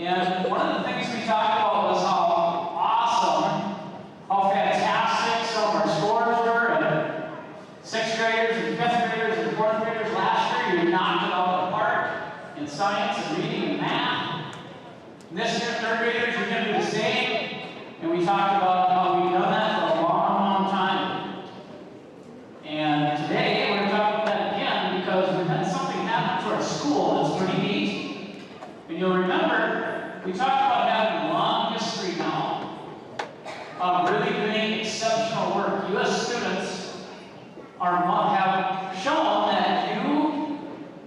And one of the things we talked about was how awesome, how fantastic some of our scores were, and 6th graders and 5th graders and 4th graders last year, you knocked it out of the park in science and reading and math. And this year, 3rd graders, you're going to do the same. And we talked about how we've done that for a long, long time. And today, we're going to talk about that again because we've had something happen to our school that's pretty neat. And you'll remember, we talked about having a long history now of really doing exceptional work. U.S. students have shown that you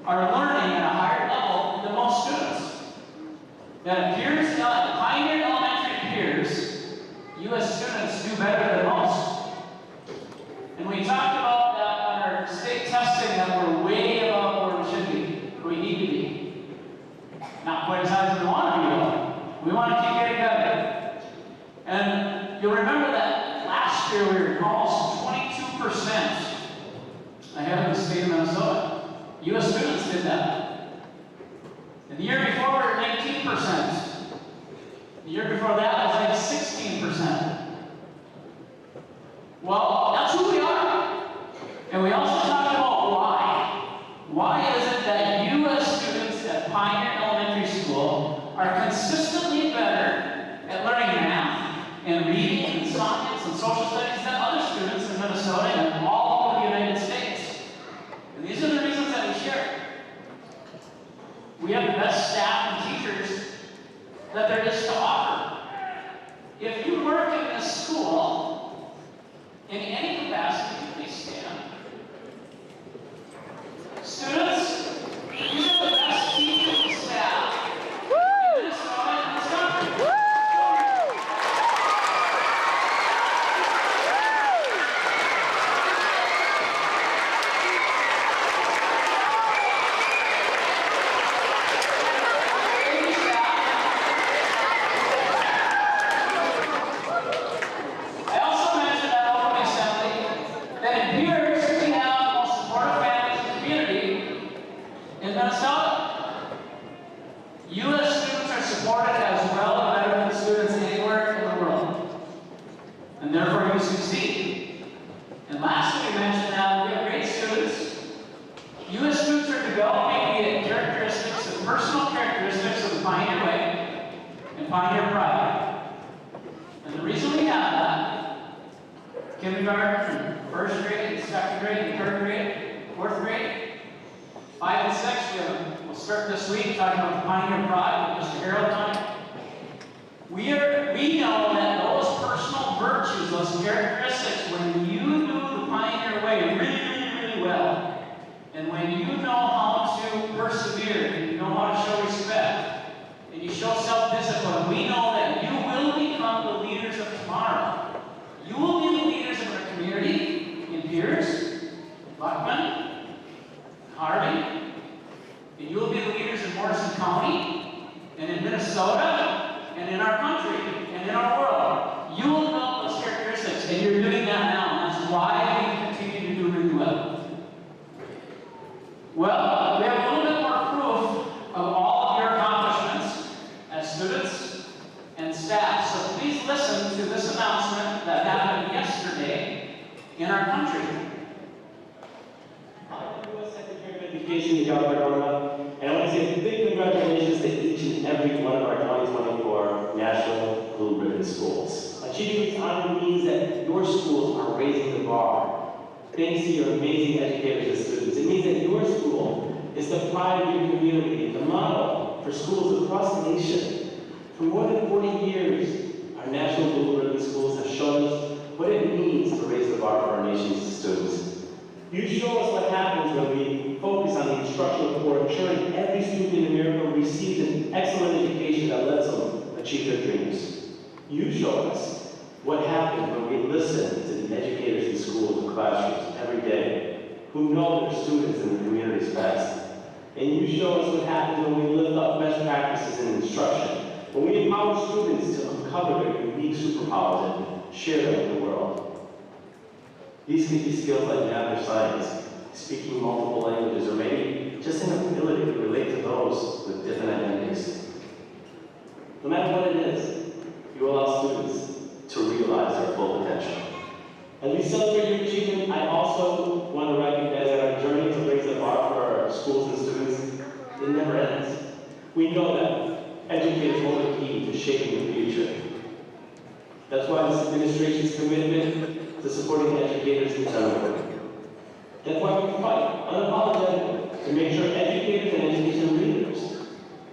are learning at a higher level than most students. That appears at Pioneer Elementary peers, U.S. students do better than most. And we talked about that on our state testing that we're way above where we should be, where we need to be. Not quite as high as we want to be, though. We want to keep getting better. And you'll remember that last year we were almost 22% ahead of the state of Minnesota. U.S. students did that. And the year before we were 19%. The year before that was like 16%. Well, that's who we are. And we also talked about why. Why is it that U.S. students at Pioneer Elementary School are consistently better at learning math and reading and science and social studies than other students in Minnesota and all over the United States? And these are the reasons that we share. We have the best staff and teachers that there is to offer. If you work in this school, in any capacity, please stand. Students, these are the best teachers and staff in Minnesota and this country. I also mentioned at Open Assembly that in Pierce we have the most supportive families in the community in Minnesota. U.S. students are supported as well or better than students anywhere in the world. And therefore you succeed. And lastly, we mentioned that we have great students. U.S. students are developing the characteristics, the personal characteristics of the Pioneer Way and Pioneer Pride. And the reason we have that, kindergarten, 1st grade, 2nd grade, 3rd grade, 4th grade, 5 and 6, we'll start this week talking about the Pioneer Pride with Mr. Harold tonight. We know that those personal virtues, those characteristics, when you do the Pioneer Way really well, and when you know how to persevere, and you know how to show respect, and you show self-discipline, we know that you will become the leaders of tomorrow. You will be the leaders of our community in Pierce, Buckman, Harvey, and you will be the leaders in Morrison County, and in Minnesota, and in our country, and in our world. You will develop those characteristics, and you're doing that now, and that's why we continue to do really well. Well, we have a little bit more proof of all of your accomplishments as students and staff, so please listen to this announcement that happened yesterday in our country. I'm the U.S. Secretary of Education, Miguel Cardona, and I want to say a big congratulations to each and every one of our 2024 National Blue Ribbon schools. Achieving this honor means that your schools are raising the bar. Thanks to your amazing educators and students. It means that your school is the pride of your community, the model for schools across the nation. For more than 40 years, our National Blue Ribbon schools have shown us what it means to raise the bar for our nation's students. You show us what happens when we focus on the instructional core, ensuring every student in America receives an excellent education that lets them achieve their dreams. You show us what happens when we listen to the educators in schools and classrooms every day who know their students and the communities best. And you show us what happens when we lift up best practices in instruction, when we empower students to uncover their unique superpowers and share them with the world. These can be skills like math or science, speaking multiple languages, or maybe just an ability to relate to those with different identities. No matter what it is, you allow students to realize their full potential. As we celebrate your achievement, I also want to recognize that our journey to raise the bar for our schools and students, it never ends. We know that educators hold the key to shaping the future. That's why this administration's commitment to supporting educators is unwavering. That's why we fight unapologetically to make sure educators and education leaders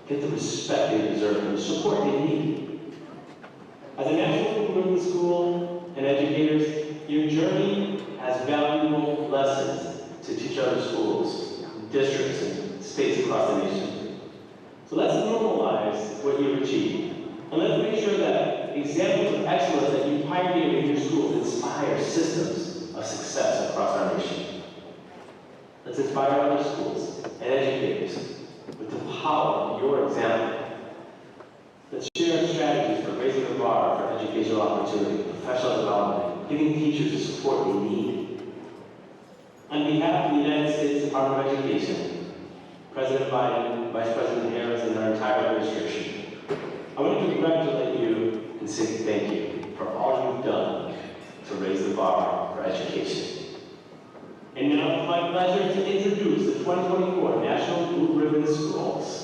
get the respect they deserve and the support they need. As a National Blue Ribbon School and educators, your journey has valuable lessons to teach other schools, districts, and states across the nation. So let's normalize what you've achieved. And let's make sure that examples of excellence that you pioneered in your schools inspire systems of success across our nation. Let's inspire other schools and educators with the power of your example. Let's share strategies for raising the bar for educational opportunity, professional development, giving teachers the support they need. On behalf of the United States Department of Education, President Biden, Vice President Harris, and our entire administration, I want to congratulate you and say thank you for all you've done to raise the bar for education. And now it's my pleasure to introduce the 2024 National Blue Ribbon Schools.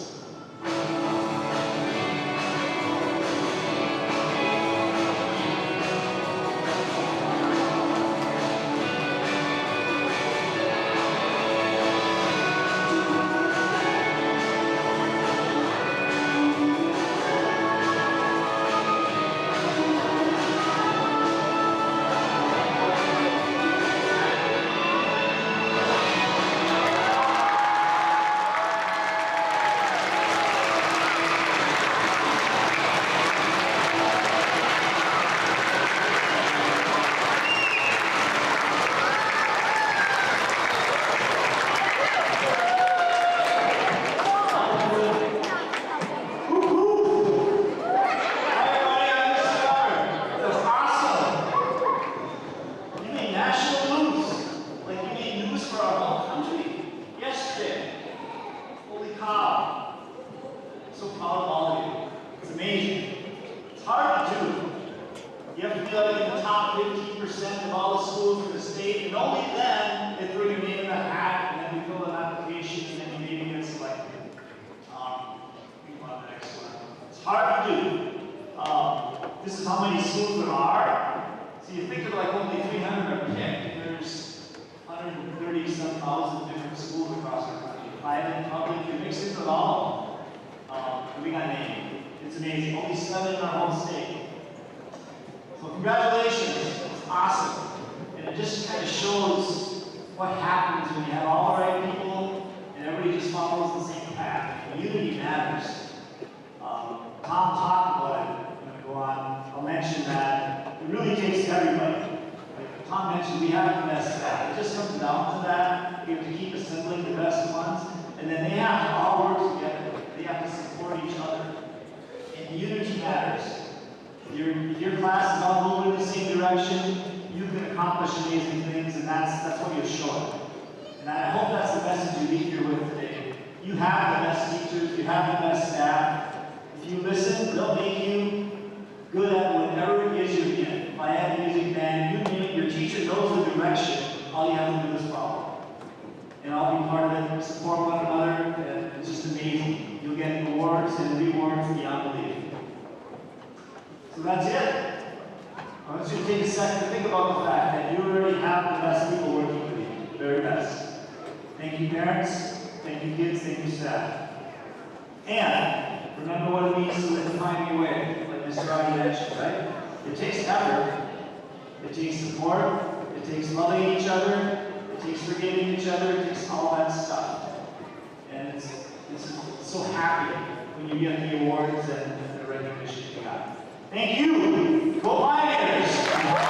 This is how many schools there are. So you think of like only 300 are picked. There's 130-some thousand different schools across our country. Private, public, you mix it with all. We got named. It's amazing. Only 7 in our whole state. So congratulations. It's awesome. And it just kind of shows what happens when you have all the right people and everybody just follows the same path. Unity matters. Tom talked about it. I'll mention that it really takes everybody. Like Tom mentioned, we have the best staff. It just comes down to that. We have to keep assembling the best ones, and then they have to all work together. They have to support each other. And unity matters. Your class is all moving in the same direction. You can accomplish amazing things, and that's what you're showing. And I hope that's the message you leave here with today. You have the best teachers. You have the best staff. If you listen, they'll make you good at whatever it is you're in. If I have a music band, you name it, your teacher knows the direction. All you have to do is follow. And I'll be part of it, support one another, and it's just amazing. You'll get awards and rewards beyond belief. So that's it. I want you to take a second to think about the fact that you already have the best people working with you. The very best. Thank you, parents. Thank you, kids. Thank you, staff. And remember what it means to live and find your way. Mr. Roddy mentioned, right? It takes effort, it takes support, it takes loving each other, it takes forgiving each other, it takes all that stuff. And it's so happy when you get the awards and the recognition you got. Thank you! Go Pioneers!